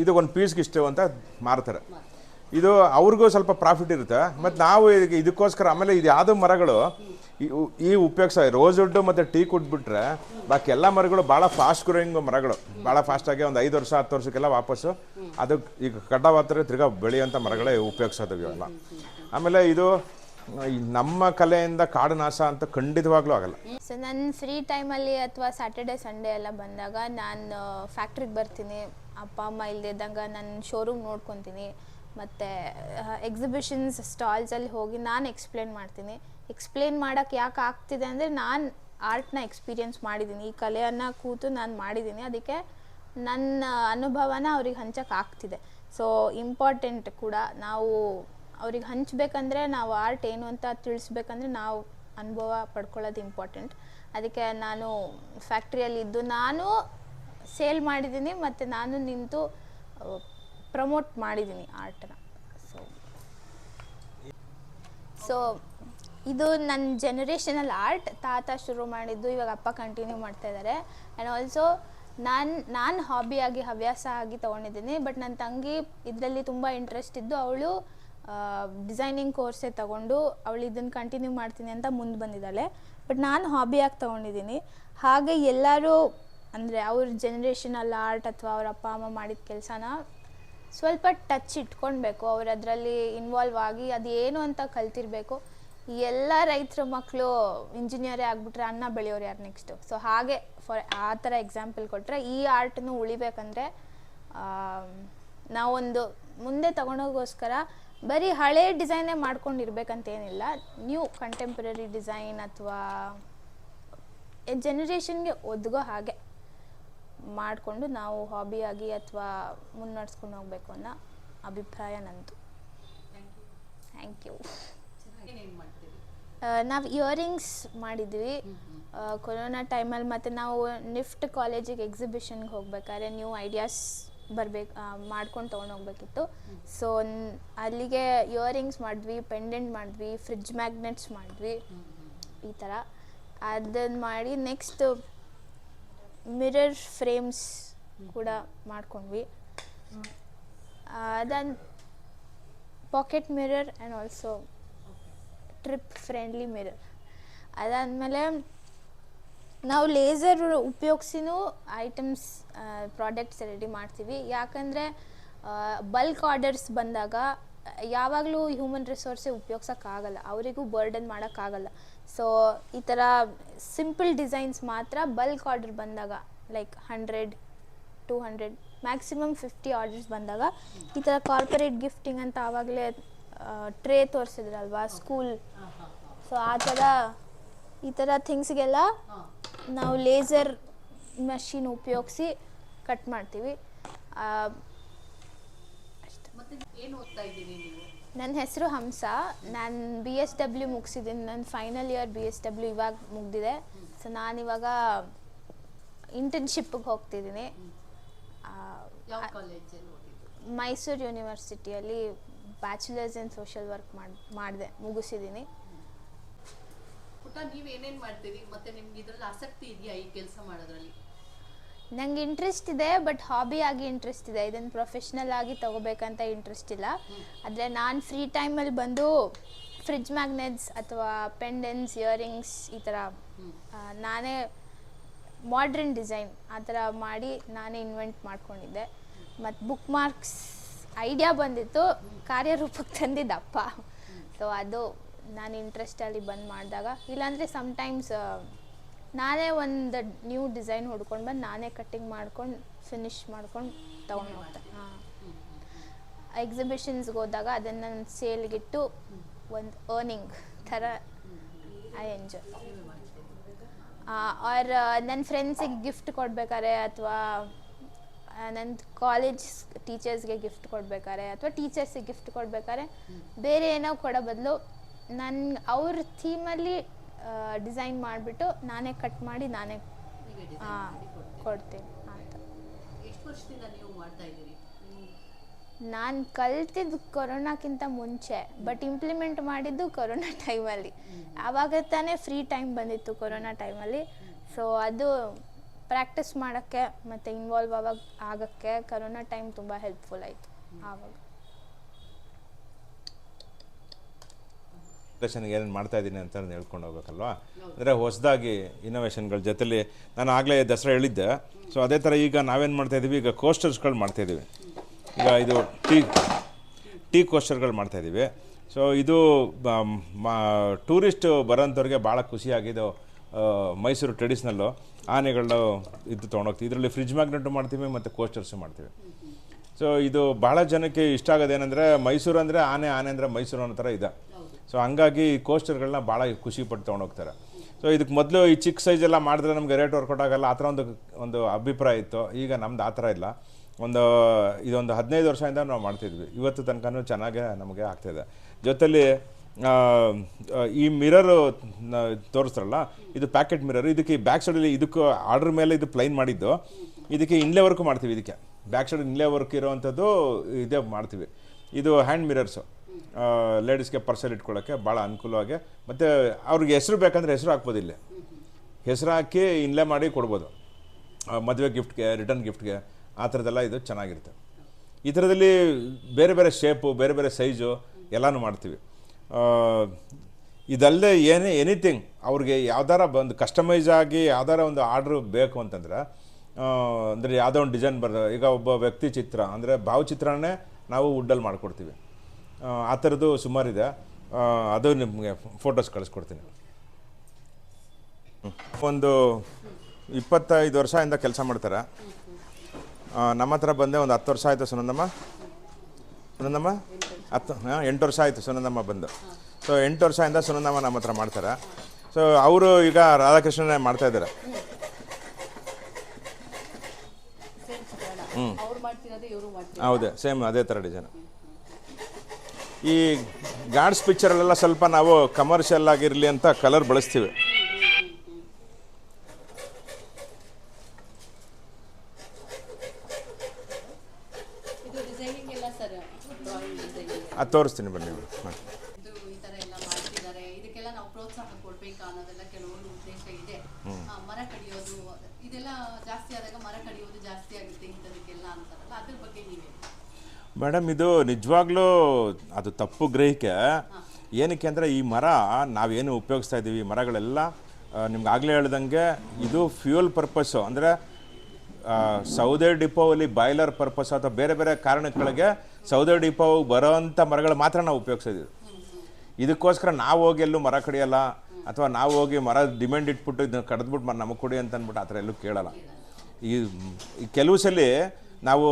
ಇದು ಒಂದು ಪೀಸ್ಗೆ ಇಷ್ಟು ಅಂತ ಮಾರ್ತಾರೆ. ಇದು ಅವ್ರಿಗೂ ಸ್ವಲ್ಪ ಪ್ರಾಫಿಟ್ ಇರುತ್ತೆ. ಮತ್ತು ನಾವು ಇದಕ್ಕೋಸ್ಕರ ಆಮೇಲೆ ಇದು ಯಾವುದೋ ಮರಗಳು ಈ ಉಪಯೋಗಿಸ ರೋಸ್ ವುಡ್ ಮತ್ತು ಟೀಕ್ ವುಡ್ ಬಿಟ್ಟರೆ ಬಾಕಿ ಎಲ್ಲ ಮರಗಳು ಭಾಳ ಫಾಸ್ಟ್ ಗ್ರೋಯಿಂಗ್ ಮರಗಳು, ಭಾಳ ಫಾಸ್ಟಾಗಿ ಒಂದು 5 ವರ್ಷ 10 ವರ್ಷಕ್ಕೆಲ್ಲ ವಾಪಸ್ಸು ಅದು ಈಗ ಕಟಾವಾದರೆ ತಿರ್ಗಾ ಬೆಳೆಯೋಂಥ ಮರಗಳೇ ಉಪಯೋಗಿಸೋದು ಇವೆಲ್ಲ. ಆಮೇಲೆ ಇದು ನಮ್ಮ ಕಲೆಯಿಂದ ಕಾಡು ನಾಶ ಅಂತ ಖಂಡಿತವಾಗ್ಲೂ ಆಗಲ್ಲ. ಸೊ ನನ್ನ ಫ್ರೀ ಟೈಮಲ್ಲಿ ಅಥವಾ ಸ್ಯಾಟರ್ಡೆ ಸಂಡೇ ಎಲ್ಲ ಬಂದಾಗ ನಾನು ಫ್ಯಾಕ್ಟ್ರಿಗೆ ಬರ್ತೀನಿ. ಅಪ್ಪ ಅಮ್ಮ ಇಲ್ಲದಿದ್ದಾಗ ನಾನು ಶೋರೂಮ್ ನೋಡ್ಕೊತೀನಿ. ಮತ್ತು ಎಕ್ಸಿಬಿಷನ್ಸ್ ಸ್ಟಾಲ್ಸಲ್ಲಿ ಹೋಗಿ ನಾನು ಎಕ್ಸ್ಪ್ಲೇನ್ ಮಾಡ್ತೀನಿ. ಎಕ್ಸ್ಪ್ಲೇನ್ ಮಾಡೋಕ್ಕೆ ಯಾಕೆ ಆಗ್ತಿದೆ ಅಂದರೆ ನಾನು ಆರ್ಟ್ನ ಎಕ್ಸ್ಪೀರಿಯೆನ್ಸ್ ಮಾಡಿದ್ದೀನಿ, ಈ ಕಲೆಯನ್ನು ಕೂತು ನಾನು ಮಾಡಿದ್ದೀನಿ. ಅದಕ್ಕೆ ನನ್ನ ಅನುಭವನ ಅವ್ರಿಗೆ ಹಂಚೋಕ್ಕೆ ಆಗ್ತಿದೆ. ಸೊ ಇಂಪಾರ್ಟೆಂಟ್ ಕೂಡ ನಾವು ಅವ್ರಿಗೆ ಹಂಚಬೇಕಂದ್ರೆ ನಾವು ಆರ್ಟ್ ಏನು ಅಂತ ತಿಳಿಸ್ಬೇಕಂದ್ರೆ ನಾವು ಅನುಭವ ಪಡ್ಕೊಳ್ಳೋದು ಇಂಪಾರ್ಟೆಂಟ್. ಅದಕ್ಕೆ ನಾನು ಫ್ಯಾಕ್ಟ್ರಿಯಲ್ಲಿದ್ದು ನಾನು ಸೇಲ್ ಮಾಡಿದ್ದೀನಿ ಮತ್ತು ನಾನು ನಿಂತು ಪ್ರಮೋಟ್ ಮಾಡಿದ್ದೀನಿ ಆರ್ಟನ್ನ. ಸೊ ಇದು ನನ್ನ ಜನರೇಷನಲ್ ಆರ್ಟ್. ತಾತ ಶುರು ಮಾಡಿದ್ದು, ಇವಾಗ ಅಪ್ಪ ಕಂಟಿನ್ಯೂ ಮಾಡ್ತಾಯಿದ್ದಾರೆ. ಆ್ಯಂಡ್ ಆಲ್ಸೋ ನಾನು ಹಾಬಿಯಾಗಿ ಹವ್ಯಾಸ ಆಗಿ ತೊಗೊಂಡಿದ್ದೀನಿ. ಬಟ್ ನನ್ನ ತಂಗಿ ಇದರಲ್ಲಿ ತುಂಬ ಇಂಟ್ರೆಸ್ಟ್ ಇದ್ದು ಅವಳು ಡಿಸೈನಿಂಗ್ ಕೋರ್ಸೇ ತೊಗೊಂಡು ಅವಳು ಇದನ್ನು ಕಂಟಿನ್ಯೂ ಮಾಡ್ತೀನಿ ಅಂತ ಮುಂದೆ ಬಂದಿದ್ದಾಳೆ. ಬಟ್ ನಾನು ಹಾಬಿಯಾಗಿ ತೊಗೊಂಡಿದ್ದೀನಿ. ಹಾಗೆ ಎಲ್ಲರೂ ಅಂದರೆ ಅವ್ರ ಜನರೇಷನಲ್ ಆರ್ಟ್ ಅಥವಾ ಅವ್ರ ಅಪ್ಪ ಅಮ್ಮ ಮಾಡಿದ ಕೆಲಸನ ಸ್ವಲ್ಪ ಟಚ್ ಇಟ್ಕೊಳ್ಬೇಕು. ಅವ್ರು ಅದರಲ್ಲಿ ಇನ್ವಾಲ್ವ್ ಆಗಿ ಅದೇನು ಅಂತ ಕಲ್ತಿರಬೇಕು. ಎಲ್ಲ ರೈತರ ಮಕ್ಕಳು ಇಂಜಿನಿಯರೇ ಆಗಿಬಿಟ್ರೆ ಅನ್ನ ಬೆಳೆಯೋರು ಯಾರು ನೆಕ್ಸ್ಟು? ಸೊ ಹಾಗೆ ಆ ಥರ ಎಕ್ಸಾಂಪಲ್ ಕೊಟ್ಟರೆ ಈ ಆರ್ಟನ್ನು ಉಳಿಬೇಕಂದ್ರೆ ನಾವೊಂದು ಮುಂದೆ ತಗೊಳೋಗೋಸ್ಕರ ಬರೀ ಹಳೆ ಡಿಸೈನೇ ಮಾಡ್ಕೊಂಡಿರ್ಬೇಕಂತೇನಿಲ್ಲ. ನ್ಯೂ ಕಂಟೆಂಪ್ರರಿ ಡಿಸೈನ್ ಅಥವಾ ಜನರೇಷನ್ಗೆ ಒದಗೋ ಹಾಗೆ ಮಾಡಿಕೊಂಡು ನಾವು ಹಾಬಿಯಾಗಿ ಅಥವಾ ಮುನ್ನಡೆಸ್ಕೊಂಡು ಹೋಗಬೇಕು ಅನ್ನೋ ಅಭಿಪ್ರಾಯ ನಂದು. Thank you. ನಾವು ಇಯರಿಂಗ್ಸ್ ಮಾಡಿದ್ವಿ ಕೊರೋನಾ ಟೈಮಲ್ಲಿ. ಮತ್ತು ನಾವು ನಿಫ್ಟ್ ಕಾಲೇಜಿಗೆ ಎಕ್ಸಿಬಿಷನ್ಗೆ ಹೋಗ್ಬೇಕಾದ್ರೆ ನ್ಯೂ ಐಡಿಯಾಸ್ ಮಾಡ್ಕೊಂಡು ತೊಗೊಂಡು ಹೋಗ್ಬೇಕಿತ್ತು. ಸೊ ಅಲ್ಲಿಗೆ ಇಯರಿಂಗ್ಸ್ ಮಾಡಿದ್ವಿ, ಪೆಂಡೆಂಟ್ ಮಾಡಿದ್ವಿ, ಫ್ರಿಡ್ಜ್ ಮ್ಯಾಗ್ನೆಟ್ಸ್ ಮಾಡಿದ್ವಿ, ಈ ಥರ ಅದನ್ನು ಮಾಡಿ ನೆಕ್ಸ್ಟ್ ಮಿರರ್ ಫ್ರೇಮ್ಸ್ ಕೂಡ ಮಾಡ್ಕೊಂಡ್ವಿ. ಅದನ್ನು pocket mirror and also trip friendly mirror. ಅದಾದಮೇಲೆ ನಾವು ಲೇಸರ್ ಉಪಯೋಗಿಸಿನೂ ಐಟಮ್ಸ್ ಪ್ರಾಡಕ್ಟ್ಸ್ ರೆಡಿ ಮಾಡ್ತೀವಿ. ಯಾಕಂದರೆ ಬಲ್ಕ್ ಆರ್ಡರ್ಸ್ ಬಂದಾಗ ಯಾವಾಗಲೂ ಹ್ಯೂಮನ್ ರಿಸೋರ್ಸೇ ಉಪಯೋಗ್ಸೋಕ್ಕಾಗಲ್ಲ, ಅವರಿಗೂ ಬರ್ಡನ್ ಮಾಡೋಕ್ಕಾಗಲ್ಲ. ಸೊ ಈ ಥರ ಸಿಂಪಲ್ ಡಿಸೈನ್ಸ್ ಮಾತ್ರ ಬಲ್ಕ್ ಆರ್ಡರ್ ಬಂದಾಗ ಲೈಕ್ 100, 200, ಮ್ಯಾಕ್ಸಿಮಮ್ 50 ಆರ್ಡರ್ಸ್ ಬಂದಾಗ ಈ ಥರ ಕಾರ್ಪೊರೇಟ್ ಗಿಫ್ಟಿಂಗ್ ಅಂತ ಆವಾಗಲೇ ಟ್ರೇ ತೋರಿಸಿದ್ರಲ್ವಾ ಸ್ಕೂಲ್. ಸೊ ಈ ಥರ ಥಿಂಗ್ಸ್ಗೆಲ್ಲ ನಾವು ಲೇಸರ್ ಮಷೀನ್ ಉಪಯೋಗಿಸಿ ಕಟ್ ಮಾಡ್ತೀವಿ. ನನ್ನ ಹೆಸರು ಹಂಸ. ನಾನು BSW ಮುಗಿಸಿದ್ದೀನಿ. ನನ್ನ ಫೈನಲ್ ಇಯರ್ BSW ಇವಾಗ ಮುಗಿದಿದೆ. ಸೊ ನಾನಿವಾಗ ಇಂಟರ್ನ್ಶಿಪ್ಗೆ ಹೋಗ್ತಿದ್ದೀನಿ. ಮೈಸೂರು ಯೂನಿವರ್ಸಿಟಿಯಲ್ಲಿ ಬ್ಯಾಚುಲರ್ಸ್ ಇನ್ ಸೋಷಿಯಲ್ ವರ್ಕ್ ಮಾಡಿದೆ, ಮುಗಿಸಿದ್ದೀನಿ. ನೀವೇನೇನು ಮಾಡ್ತೀರಿ ಮತ್ತೆ ನಿಮ್ಗೆ ಇದರಲ್ಲಿ ಆಸಕ್ತಿ ಇದೆಯಾ ಈ ಕೆಲಸ ಮಾಡೋದ್ರಲ್ಲಿ? ನಂಗೆ ಇಂಟ್ರೆಸ್ಟ್ ಇದೆ, ಬಟ್ ಹಾಬಿ ಆಗಿ ಇಂಟ್ರೆಸ್ಟ್ ಇದೆ. ಇದನ್ನು ಪ್ರೊಫೆಷ್ನಲ್ ಆಗಿ ತಗೋಬೇಕಂತ ಇಂಟ್ರೆಸ್ಟ್ ಇಲ್ಲ. ಆದರೆ ನಾನು ಫ್ರೀ ಟೈಮಲ್ಲಿ ಬಂದು ಫ್ರಿಡ್ಜ್ ಮ್ಯಾಗ್ನೆಟ್ಸ್ ಅಥವಾ ಪೆಂಡೆಂಟ್ಸ್, ಇಯರಿಂಗ್ಸ್ ಈ ಥರ ನಾನೇ ಮಾಡ್ರನ್ ಡಿಸೈನ್ ಆ ಥರ ಮಾಡಿ ನಾನೇ ಇನ್ವೆಂಟ್ ಮಾಡ್ಕೊಂಡಿದ್ದೆ. ಮತ್ತು ಬುಕ್ ಮಾರ್ಕ್ಸ್ ಐಡಿಯಾ ಬಂದಿತ್ತು, ಕಾರ್ಯರೂಪಕ್ಕೆ ತಂದಿದ್ದಪ್ಪ. ಸೊ ಅದು ನಾನು ಇಂಟ್ರೆಸ್ಟಲ್ಲಿ ಬಂದು ಮಾಡಿದಾಗ, ಇಲ್ಲಾಂದರೆ ಸಮ್ಟೈಮ್ಸ್ ನಾನೇ ಒಂದು ನ್ಯೂ ಡಿಸೈನ್ ಹುಡ್ಕೊಂಡು ಬಂದು ನಾನೇ ಕಟ್ಟಿಂಗ್ ಮಾಡ್ಕೊಂಡು ಫಿನಿಶ್ ಮಾಡ್ಕೊಂಡು ತೊಗೊಂಡು ಹೋಗ್ತೆ. ಎಕ್ಸಿಬಿಷನ್ಸ್ಗೆ ಹೋದಾಗ ಅದನ್ನು ನಾನು ಸೇಲ್ಗಿಟ್ಟು ಒಂದು ಅರ್ನಿಂಗ್ ಥರ ಐ ಎಂಜಾಯ್. ಆರ್ ನನ್ನ ಫ್ರೆಂಡ್ಸಿಗೆ ಗಿಫ್ಟ್ ಕೊಡ್ಬೇಕಾದ್ರೆ ಅಥವಾ ನನ್ನ ಕಾಲೇಜ್ ಟೀಚರ್ಸ್ಗೆ ಗಿಫ್ಟ್ ಕೊಡ್ಬೇಕಾದ್ರೆ ಅಥವಾ ಟೀಚರ್ಸಿಗೆ ಗಿಫ್ಟ್ ಕೊಡ್ಬೇಕಾದ್ರೆ ಬೇರೆ ಏನೋ ಕೊಡೋ ಬದಲು ನನ್ನ ಅವ್ರ ಥೀಮಲ್ಲಿ ಡಿಸೈನ್ ಮಾಡಿಬಿಟ್ಟು ನಾನೇ ಕಟ್ ಮಾಡಿ ನಾನೇ ಕೊಡ್ತೀನಿ ಅಂತ. ಎಷ್ಟು ವರ್ಷದಿಂದ ನೀವು ಮಾಡ್ತಾ ಇದ್ದೀರಿ? ನಾನು ಕಲ್ತಿದ್ದು ಕೊರೋನಾಕ್ಕಿಂತ ಮುಂಚೆ, ಬಟ್ ಇಂಪ್ಲಿಮೆಂಟ್ ಮಾಡಿದ್ದು ಕೊರೋನಾ ಟೈಮಲ್ಲಿ. ಆವಾಗ ತಾನೇ ಫ್ರೀ ಟೈಮ್ ಬಂದಿತ್ತು ಕೊರೋನಾ ಟೈಮಲ್ಲಿ. ಸೊ ಅದು ಪ್ರಾಕ್ಟೀಸ್ ಮಾಡೋಕ್ಕೆ ಮತ್ತು ಇನ್ವಾಲ್ವ್ ಆಗೋಕ್ಕೆ ಕೊರೋನಾ ಟೈಮ್ ತುಂಬ ಹೆಲ್ಪ್ಫುಲ್ ಆಯಿತು. ಆವಾಗ ಏನೇನು ಮಾಡ್ತಾ ಇದ್ದೀನಿ ಅಂತ ಹೇಳ್ಕೊಂಡು ಹೋಗ್ಬೇಕಲ್ವಾ. ಅಂದರೆ ಹೊಸದಾಗಿ ಇನೋವೇಷನ್ಗಳ ಜೊತೆಲಿ ನಾನು ಆಗಲೇ ದಸರಾ ಹೇಳಿದ್ದೆ. ಸೊ ಅದೇ ಥರ ಈಗ ನಾವೇನು ಮಾಡ್ತಾಯಿದ್ದೀವಿ, ಈಗ ಕೋಸ್ಟರ್ಸ್ಗಳು ಮಾಡ್ತಾಯಿದ್ದೀವಿ. ಈಗ ಇದು ಟೀ ಕೋಸ್ಟರ್ಗಳು ಮಾಡ್ತಾಯಿದ್ದೀವಿ. ಸೊ ಇದು ಟೂರಿಸ್ಟ್ ಬರೋಂಥವ್ರಿಗೆ ಭಾಳ ಖುಷಿಯಾಗಿದ್ದು ಮೈಸೂರು ಟ್ರೆಡಿಷ್ನಲ್ಲು ಆನೆಗಳು ಇದು ತೊಗೊಂಡೋಗ್ತೀವಿ. ಇದರಲ್ಲಿ ಫ್ರಿಡ್ಜ್ ಮ್ಯಾಗ್ನೆಟು ಮಾಡ್ತೀವಿ ಮತ್ತು ಕೋಸ್ಟರ್ಸು ಮಾಡ್ತೀವಿ. ಸೊ ಇದು ಭಾಳ ಜನಕ್ಕೆ ಇಷ್ಟ ಆಗೋದೇನೆಂದರೆ ಮೈಸೂರು ಅಂದರೆ ಆನೆ ಅಂದರೆ ಮೈಸೂರು ಅನ್ನೋ ಥರ ಇದೆ. ಸೊ ಹಂಗಾಗಿ ಕೋಸ್ಟರ್ಗಳನ್ನ ಭಾಳ ಖುಷಿಪಟ್ಟು ತೊಗೊಂಡೋಗ್ತಾರೆ. ಸೊ ಇದಕ್ಕೆ ಮೊದಲು ಈ ಚಿಕ್ಕ ಸೈಜೆಲ್ಲ ಮಾಡಿದ್ರೆ ನಮಗೆ ರೇಟ್ ವರ್ಕೌಟ್ ಆಗಲ್ಲ ಆ ಥರ ಒಂದು ಅಭಿಪ್ರಾಯ ಇತ್ತು. ಈಗ ನಮ್ದು ಆ ಥರ ಇಲ್ಲ. ಇದೊಂದು 15 ವರ್ಷದಿಂದ ನಾವು ಮಾಡ್ತಿದ್ವಿ. ಇವತ್ತು ತನಕನೂ ಚೆನ್ನಾಗೇ ನಮಗೆ ಆಗ್ತಾಯಿದೆ. ಜೊತೆಲಿ ಈ ಮಿರರು ತೋರಿಸ್ತಾರಲ್ಲ, ಇದು ಪ್ಯಾಕೆಟ್ ಮಿರರ್. ಇದಕ್ಕೆ ಬ್ಯಾಕ್ ಸೈಡಲ್ಲಿ ಇದಕ್ಕೂ ಆರ್ಡ್ರ್ ಮೇಲೆ ಇದು ಪ್ಲೈನ್ ಮಾಡಿದ್ದು. ಇದಕ್ಕೆ ಇನ್ಲೇ ವರ್ಕು ಮಾಡ್ತೀವಿ. ಇದಕ್ಕೆ ಬ್ಯಾಕ್ ಸೈಡ್ ಇನ್ಲೇ ವರ್ಕ್ ಇರೋವಂಥದ್ದು ಇದೇ ಮಾಡ್ತೀವಿ. ಇದು ಹ್ಯಾಂಡ್ ಮಿರರ್ಸು, ಲೇಡೀಸ್ಗೆ ಪರ್ಸಲ್ಲಿ ಇಟ್ಕೊಳ್ಳೋಕ್ಕೆ ಭಾಳ ಅನುಕೂಲವಾಗಿ. ಮತ್ತು ಅವ್ರಿಗೆ ಹೆಸರು ಬೇಕಂದರೆ ಹೆಸರು ಹಾಕ್ಬೋದು. ಇಲ್ಲೇ ಹೆಸರು ಹಾಕಿ ಇನ್ಲೇ ಮಾಡಿ ಕೊಡ್ಬೋದು. ಮದುವೆ ಗಿಫ್ಟ್ಗೆ, ರಿಟರ್ನ್ ಗಿಫ್ಟ್ಗೆ, ಆ ಥರದ್ದೆಲ್ಲ ಇದು ಚೆನ್ನಾಗಿರುತ್ತೆ. ಈ ಥರದಲ್ಲಿ ಬೇರೆ ಬೇರೆ ಶೇಪು, ಬೇರೆ ಬೇರೆ ಸೈಜು ಎಲ್ಲನೂ ಮಾಡ್ತೀವಿ. ಇದಲ್ಲದೆ ಎನಿಥಿಂಗ್ ಅವ್ರಿಗೆ ಯಾವ್ದಾರ ಒಂದು ಕಸ್ಟಮೈಸ್ ಆಗಿ ಯಾವ್ದಾರ ಒಂದು ಆರ್ಡ್ರು ಬೇಕು ಅಂತಂದರೆ, ಅಂದರೆ ಯಾವುದೋ ಒಂದು ಡಿಸೈನ್ ಈಗ ಒಬ್ಬ ವ್ಯಕ್ತಿ ಚಿತ್ರ ಅಂದರೆ ಭಾವಚಿತ್ರನೇ ನಾವು ವುಡ್ಡಲ್ಲಿ ಮಾಡಿಕೊಡ್ತೀವಿ. ಆ ಥರದ್ದು ಸುಮಾರಿದೆ. ಅದು ನಿಮಗೆ ಫೋಟೋಸ್ ಕಳಿಸ್ಕೊಡ್ತೀನಿ. ಒಂದು 25 ವರ್ಷದಿಂದ ಕೆಲಸ ಮಾಡ್ತಾರೆ. ನಮ್ಮ ಹತ್ರ ಬಂದೆ ಒಂದು 10 ವರ್ಷ ಆಯಿತು. ಸುನಂದಮ್ಮ 8 ವರ್ಷ ಆಯಿತು ಸುನಂದಮ್ಮ ಬಂದು. ಸೊ 8 ವರ್ಷದಿಂದ ಸುನಂದಮ್ಮ ನಮ್ಮ ಹತ್ರ ಮಾಡ್ತಾರೆ. ಸೊ ಅವರು ಈಗ ರಾಧಾಕೃಷ್ಣನೇ ಮಾಡ್ತಾಯಿದ್ದಾರೆ. ಹೌದೇ, ಸೇಮ್ ಅದೇ ಥರ ಡಿಸೈನ್. ಈ ಗಾಡ್ಸ್ ಪಿಕ್ಚರಲ್ಲೆಲ್ಲ ಸ್ವಲ್ಪ ನಾವು ಕಮರ್ಷಿಯಲ್ ಆಗಿರಲಿ ಅಂತ ಕಲರ್ ಬಳಸ್ತೀವಿ. ಅದು ತೋರಿಸ್ತೀನಿ ಬನ್ನಿ. ಮೇಡಮ್, ಇದು ನಿಜವಾಗ್ಲೂ ಅದು ತಪ್ಪು ಗ್ರಹಿಕೆ. ಏನಕ್ಕೆ ಅಂದರೆ ಈ ಮರ ನಾವೇನು ಉಪಯೋಗಿಸ್ತಾ ಇದ್ದೀವಿ, ಮರಗಳೆಲ್ಲ ನಿಮ್ಗೆ ಆಗಲೇ ಹೇಳ್ದಂಗೆ ಇದು ಫ್ಯೂಯಲ್ ಪರ್ಪಸ್ಸು. ಅಂದರೆ ಸೌದೆ ಡಿಪೋವಲ್ಲಿ ಬಾಯ್ಲರ್ ಪರ್ಪಸ್ ಅಥವಾ ಬೇರೆ ಬೇರೆ ಕಾರಣಗಳಿಗೆ ಸೌದೆ ಡಿಪೋ ಬರೋವಂಥ ಮರಗಳು ಮಾತ್ರ ನಾವು ಉಪಯೋಗಿಸಿದ್ದೀವಿ. ಇದಕ್ಕೋಸ್ಕರ ನಾವು ಹೋಗಿ ಎಲ್ಲೂ ಮರ ಕಡಿಯಲ್ಲ, ಅಥವಾ ನಾವು ಹೋಗಿ ಮರ ಡಿಮ್ಯಾಂಡ್ ಇಟ್ಬಿಟ್ಟು ಇದನ್ನ ಕಡಿದ್ಬಿಟ್ಟು ನಮಗೆ ಕೊಡಿ ಅಂತ ಅಂದ್ಬಿಟ್ಟು ಆ ಥರ ಎಲ್ಲೂ ಕೇಳಲ್ಲ. ಈ ಕೆಲವು ಸಲ ನಾವು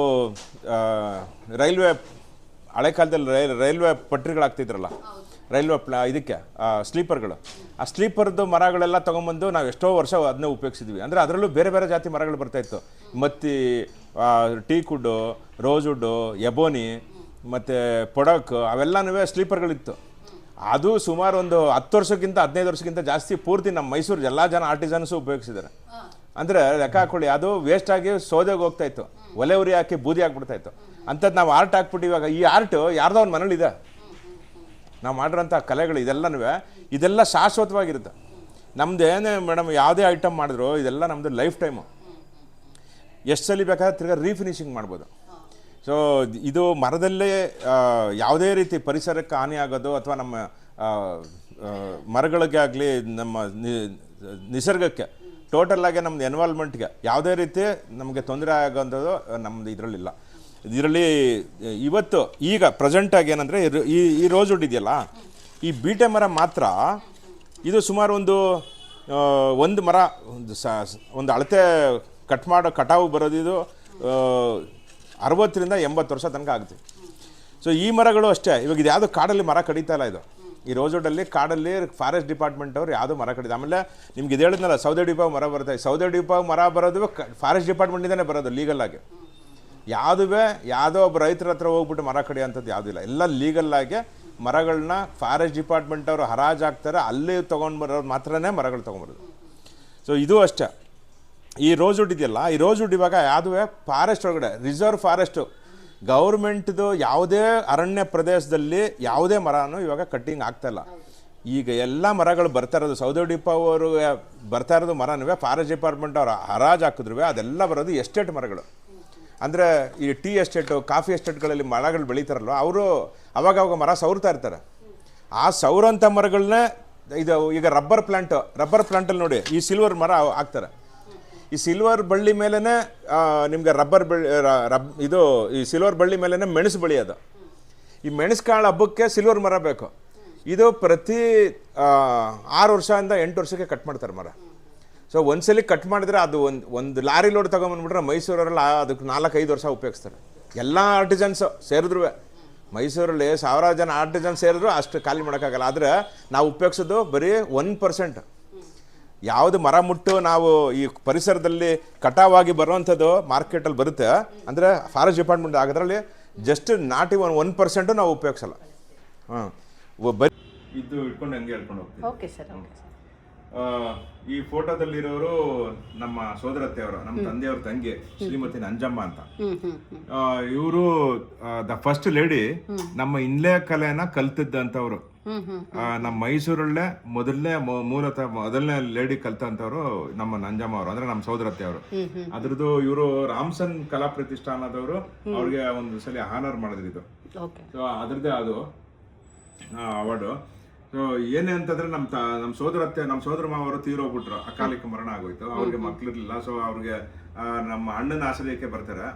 ರೈಲ್ವೆ ಹಳೆ ಕಾಲದಲ್ಲಿ ರೈಲ್ವೆ ಪಟ್ರಿಗಳಾಗ್ತಿದ್ರಲ್ಲ, ರೈಲ್ವೆ ಇದಕ್ಕೆ ಸ್ಲೀಪರ್ಗಳು, ಆ ಸ್ಲೀಪರ್ದು ಮರಗಳೆಲ್ಲ ತೊಗೊಂಬಂದು ನಾವು ಎಷ್ಟೋ ವರ್ಷ ಅದನ್ನೇ ಉಪಯೋಗಿಸಿದ್ವಿ. ಅಂದರೆ ಅದರಲ್ಲೂ ಬೇರೆ ಬೇರೆ ಜಾತಿ ಮರಗಳು ಬರ್ತಾಯಿತ್ತು. ಮತ್ತು teak wood, rose wood, ebony ಮತ್ತು ಪೊಡಕ್, ಅವೆಲ್ಲನೂ ಸ್ಲೀಪರ್ಗಳಿತ್ತು. ಅದು ಸುಮಾರು ಒಂದು 10 ವರ್ಷಕ್ಕಿಂತ 15 ವರ್ಷಕ್ಕಿಂತ ಜಾಸ್ತಿ ಪೂರ್ತಿ ನಮ್ಮ ಮೈಸೂರು ಎಲ್ಲ ಜನ ಆರ್ಟಿಸನ್ಸು ಉಪಯೋಗಿಸಿದ್ದಾರೆ. ಅಂದರೆ ಲೆಕ್ಕ ಹಾಕೊಳ್ಳಿ, ಅದು ವೇಸ್ಟ್ ಆಗಿ ಸೋದೆಗೆ ಹೋಗ್ತಾಯಿತ್ತು, ಒಲೆ ಉರಿ ಹಾಕಿ ಬೂದಿ ಹಾಕ್ಬಿಡ್ತಾಯಿತ್ತು. ಅಂಥದ್ದು ನಾವು ಆರ್ಟ್ ಹಾಕ್ಬಿಟ್ಟು ಇವಾಗ ಈ ಆರ್ಟು ಯಾರ್ದೋ ಒಂದು ಮನೇಲಿದೆ. ನಾವು ಮಾಡಿರೋಂಥ ಕಲೆಗಳು ಇದೆಲ್ಲ ಶಾಶ್ವತವಾಗಿರುತ್ತೆ. ನಮ್ದು ಏನೇ ಮೇಡಮ್ ಯಾವುದೇ ಐಟಮ್ ಮಾಡಿದ್ರು ಇದೆಲ್ಲ ನಮ್ಮದು ಲೈಫ್ ಟೈಮು. ಎಷ್ಟು ಸಲ ಬೇಕಾದ್ರೆ ತಿರ್ಗಾ ರೀಫಿನಿಷಿಂಗ್ ಮಾಡ್ಬೋದು. ಸೊ ಇದು ಮರದಲ್ಲೇ ಯಾವುದೇ ರೀತಿ ಪರಿಸರಕ್ಕೆ ಹಾನಿ ಆಗೋದು ಅಥವಾ ನಮ್ಮ ಮರಗಳಿಗೆ ಆಗಲಿ ನಮ್ಮ ನಿಸರ್ಗಕ್ಕೆ ಟೋಟಲಾಗಿ ನಮ್ಮದು ಎನ್ವಾಲ್ಮೆಂಟ್ಗೆ ಯಾವುದೇ ರೀತಿ ನಮಗೆ ತೊಂದರೆ ಆಗೋಂಥದ್ದು ನಮ್ಮದು ಇದರಲ್ಲಿಲ್ಲ. ಇದರಲ್ಲಿ ಇವತ್ತು ಈಗ ಪ್ರೆಸೆಂಟಾಗಿ ಏನಂದರೆ ಈ ರೋಸ್ ವುಡ್ ಇದೆಯಲ್ಲ, ಈ ಬೀಟೆ ಮರ ಮಾತ್ರ ಇದು ಸುಮಾರು ಒಂದು ಮರ ಒಂದು ಅಳತೆ ಕಟಾವು ಬರೋದು ಇದು 60ರಿಂದ 80 ವರ್ಷ ತನಕ ಆಗುತ್ತೆ. ಸೊ ಈ ಮರಗಳು ಅಷ್ಟೇ. ಇವಾಗ ಇದು ಯಾವುದೋ ಕಾಡಲ್ಲಿ ಮರ ಕಡಿತಾ ಇಲ್ಲ. ಇದು ಈ ರೋಸ್ ವುಡ್ಡಲ್ಲಿ ಕಾಡಲ್ಲಿ ಫಾರೆಸ್ಟ್ ಡಿಪಾರ್ಟ್ಮೆಂಟ್ ಅವರು ಯಾವುದೋ ಮರ ಕಡಿದ. ಆಮೇಲೆ ನಿಮ್ಗೆ ಇದು ಹೇಳಿದ್ನಲ್ಲ, ಸೌದೆ ಡಿಪೋ ಮರ ಬರುತ್ತೆ. ಸೌದೆ ಡಿಪೋ ಮರ ಬರೋದು ಫಾರೆಸ್ಟ್ ಡಿಪಾರ್ಟ್ಮೆಂಟಿಂದನೇ ಬರೋದು ಲೀಗಲ್ಲಾಗಿ. ಯಾವುದೋ ಒಬ್ಬ ರೈತರ ಹತ್ರ ಹೋಗ್ಬಿಟ್ಟು ಮರ ಕಡಿಯೋಂಥದ್ದು ಯಾವುದೂ ಇಲ್ಲ. ಎಲ್ಲ ಲೀಗಲ್ಲಾಗಿ ಮರಗಳನ್ನ ಫಾರೆಸ್ಟ್ ಡಿಪಾರ್ಟ್ಮೆಂಟ್ ಅವರು ಹರಾಜು ಹಾಕ್ತಾರೆ, ಅಲ್ಲಿ ತೊಗೊಂಡು ಬರೋರು ಮಾತ್ರನೇ ಮರಗಳು ತೊಗೊಂಬರೋದು. ಸೊ ಇದು ಅಷ್ಟೇ. ಈ ರೋಸ್ ವುಡ್ ಇದೆಯಲ್ಲ, ಈ ರೋಸ್ ವುಡ್ ಇವಾಗ ಯಾವುದೇ ಫಾರೆಸ್ಟ್ ಒಳಗಡೆ ರಿಸರ್ವ್ ಫಾರೆಸ್ಟು ಗೌರ್ಮೆಂಟ್ದು ಯಾವುದೇ ಅರಣ್ಯ ಪ್ರದೇಶದಲ್ಲಿ ಯಾವುದೇ ಮರನೂ ಇವಾಗ ಕಟ್ಟಿಂಗ್ ಆಗ್ತಾಯಿಲ್ಲ. ಈಗ ಎಲ್ಲ ಮರಗಳು ಬರ್ತಾ ಇರೋದು ಸೌದೆ ಡಿಪೋ ಅವರು ಬರ್ತಾ ಇರೋದು ಮರನೂ ಫಾರೆಸ್ಟ್ ಡಿಪಾರ್ಟ್ಮೆಂಟ್ ಅವರು ಹರಾಜು ಹಾಕಿದ್ರು ಅದೆಲ್ಲ ಬರೋದು ಎಸ್ಟೇಟ್ ಮರಗಳು. ಅಂದರೆ ಈ ಟೀ ಎಸ್ಟೇಟು, ಕಾಫಿ ಎಸ್ಟೇಟ್ಗಳಲ್ಲಿ ಮರಗಳು ಬೆಳೀತಾರಲ್ವ, ಅವರು ಅವಾಗವಾಗ ಮರ ಸೌರ್ತಾ ಇರ್ತಾರೆ. ಆ ಸೌರಂಥ ಮರಗಳನ್ನೇ ಇದು ಈಗ ರಬ್ಬರ್ ಪ್ಲಾಂಟಲ್ಲಿ ನೋಡಿ ಈ ಸಿಲ್ವರ್ ಮರ ಹಾಕ್ತಾರೆ. ಈ ಸಿಲ್ವರ್ ಬಳ್ಳಿ ಮೇಲೇ ನಿಮಗೆ ಇದು ಈ ಸಿಲ್ವರ್ ಬಳ್ಳಿ ಮೇಲೇ ಮೆಣಸು ಬೆಳೆಯೋದು. ಈ ಮೆಣಸ್ಕಾಳು ಹಬ್ಬಕ್ಕೆ ಸಿಲ್ವರ್ ಮರ ಬೇಕು. ಇದು ಪ್ರತಿ 6 ವರ್ಷದಿಂದ 8 ವರ್ಷಕ್ಕೆ ಕಟ್ ಮಾಡ್ತಾರೆ ಮರ. ಸೊ ಒಂದ್ಸಲಿ ಕಟ್ ಮಾಡಿದ್ರೆ ಅದು ಒಂದು ಲಾರಿ ಲೋಡ್ ತೊಗೊಂಬಂದ್ಬಿಟ್ರೆ ಮೈಸೂರಲ್ಲಿ ಅದಕ್ಕೆ 4-5 ವರ್ಷ ಉಪಯೋಗಿಸ್ತಾರೆ. ಎಲ್ಲ ಆರ್ಟಿಸನ್ಸು ಸೇರಿದ್ರು ಮೈಸೂರಲ್ಲಿ 1000 ಜನ ಆರ್ಟಿಸನ್ ಸೇರಿದ್ರು ಅಷ್ಟು ಖಾಲಿ ಮಾಡೋಕ್ಕಾಗಲ್ಲ. ಆದರೆ ನಾವು ಉಪಯೋಗಿಸೋದು ಬರೀ 1%. ಯಾವುದು ಮರ ಮುಟ್ಟು ನಾವು ಈ ಪರಿಸರದಲ್ಲಿ ಕಟಾವಾಗಿ ಬರುವಂಥದ್ದು ಮಾರ್ಕೆಟಲ್ಲಿ ಬರುತ್ತೆ ಅಂದರೆ ಫಾರೆಸ್ಟ್ ಡಿಪಾರ್ಟ್ಮೆಂಟ್ ಆಗೋದ್ರಲ್ಲಿ ಜಸ್ಟ್ ನಾಟ್ ಇವನ್ 1% ನಾವು ಉಪಯೋಗಿಸಲ್ಲ. ಹಾಂ, ಬರೀ ಇದು ಇಟ್ಕೊಂಡು ಹಂಗೆ ಹೇಳ್ಕೊಂಡು ಹೋಗ್ತೀವಿ. Okay sir. ಈ ಫೋಟೋದಲ್ಲಿರೋರು ನಮ್ಮ ಸೋದರತ್ತೆಯವರು, ನಮ್ಮ ತಂದೆಯವ್ರ ತಂಗಿ ಶ್ರೀಮತಿ ನಂಜಮ್ಮ ಅಂತ. ಇವರು ದ ಫಸ್ಟ್ ಲೇಡಿ ನಮ್ಮ ಇನ್ಲೇ ಕಲೆನ ಕಲ್ತಿದ್ದಂಥವ್ರು. ನಮ್ಮ ಮೈಸೂರಲ್ಲೇ ಮೊದಲನೇ ಲೇಡಿ ಕಲ್ತಂತವ್ರು ನಮ್ಮ ನಂಜಮ್ಮ ಅವರು, ಅಂದ್ರೆ ನಮ್ಮ ಸೋದರತ್ತೆಯವರು. ಅದ್ರದ್ದು ಇವರು ರಾಮ್ಸನ್ ಕಲಾ ಪ್ರತಿಷ್ಠಾನದವರು ಅವ್ರಿಗೆ ಒಂದು ಸಲ ಆನರ್ ಮಾಡಿದ್ರು ಇದು. ಸೊ ಅದ್ರದ್ದೇ ಅದು ಅವಾರ್ಡು. ಸೊ ಏನೇ ಅಂತಂದ್ರೆ ನಮ್ಮ ಸೋದರ ಮಾವ ಅವರು ತೀರೋಗ್ಬಿಟ್ರು, ಅಕಾಲಿಕ ಮರಣ ಆಗೋಯ್ತು. ಅವ್ರಿಗೆ ಮಕ್ಳಿರ್ಲಿಲ್ಲ. ಸೊ ಅವ್ರಿಗೆ ನಮ್ಮ ಅಣ್ಣನ ಆಶ್ರಯಕ್ಕೆ ಬರ್ತಾರೆ.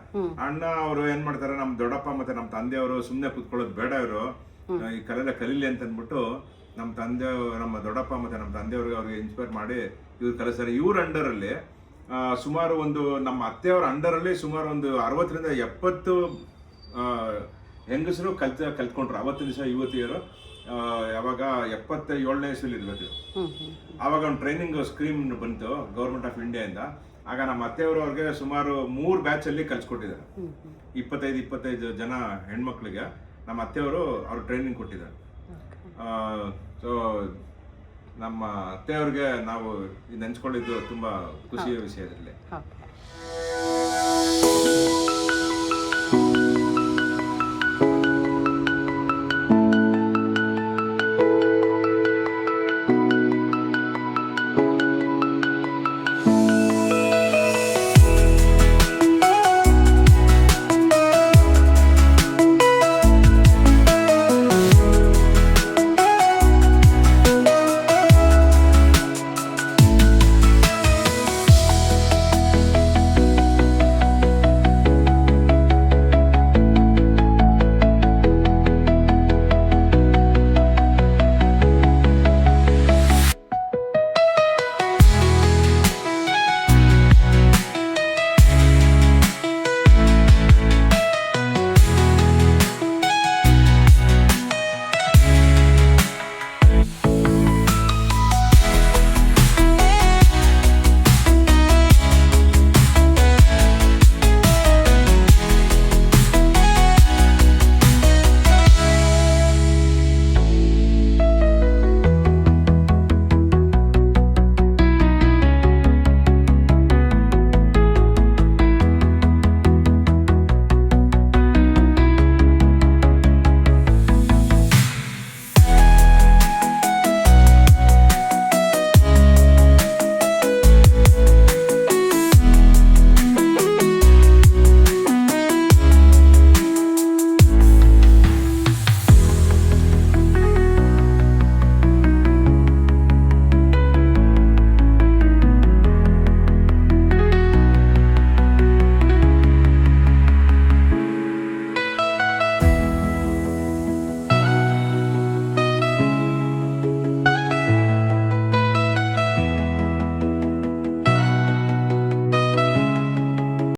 ಅಣ್ಣ ಅವರು ಏನ್ ಮಾಡ್ತಾರೆ, ನಮ್ಮ ದೊಡ್ಡಪ್ಪ ಮತ್ತೆ ನಮ್ಮ ತಂದೆಯವರು ಸುಮ್ಮನೆ ಕುತ್ಕೊಳ್ಳೋದು ಬೇಡ, ಇವರು ಈ ಕಲೆನ ಕಲೀಲಿ ಅಂತ ಅಂದ್ಬಿಟ್ಟು ನಮ್ಮ ದೊಡ್ಡಪ್ಪ ಮತ್ತೆ ನಮ್ಮ ತಂದೆಯವ್ರಿಗೆ ಅವ್ರಿಗೆ ಇನ್ಸ್ಪೈರ್ ಮಾಡಿ ಇವ್ರು ಕಲಿಸ್ತಾರೆ. ಇವ್ರ ಅಂಡರಲ್ಲಿ ಸುಮಾರು ನಮ್ಮ ಅತ್ತೆಯವರ ಅಂಡರಲ್ಲಿ ಸುಮಾರು ಒಂದು 60-70 ಹೆಂಗಸರು ಕಲ್ತ್ಕೊಂಡ್ರು. ಅವತ್ತು ದಿವಸ ಯುವತಿಯರು ಯಾವಾಗ 77ನೇ ಇಸ್ವಿಲಿ ಇರ್ಬೇಕು. ಆವಾಗ ಒಂದು ಟ್ರೈನಿಂಗ್ ಸ್ಕೀಮ್ ಬಂತು ಗೌರ್ಮೆಂಟ್ ಆಫ್ ಇಂಡಿಯಾದಿಂದ. ಆಗ ನಮ್ಮ ಅತ್ತೆಯವರು ಅವ್ರಿಗೆ ಸುಮಾರು 3 ಬ್ಯಾಚಲ್ಲಿ ಕಲ್ಸ್ಕೊಟ್ಟಿದ್ದಾರೆ. 25 ಜನ ಹೆಣ್ಮಕ್ಳಿಗೆ ನಮ್ಮ ಅತ್ತೆಯವರು ಅವ್ರು ಟ್ರೈನಿಂಗ್ ಕೊಟ್ಟಿದ್ದಾರೆ. ಸೊ ನಮ್ಮ ಅತ್ತೆಯವ್ರಿಗೆ ನಾವು ನೆನ್ಸ್ಕೊಂಡಿದ್ದು ತುಂಬಾ ಖುಷಿಯ ವಿಷಯ ಇದರಲ್ಲಿ.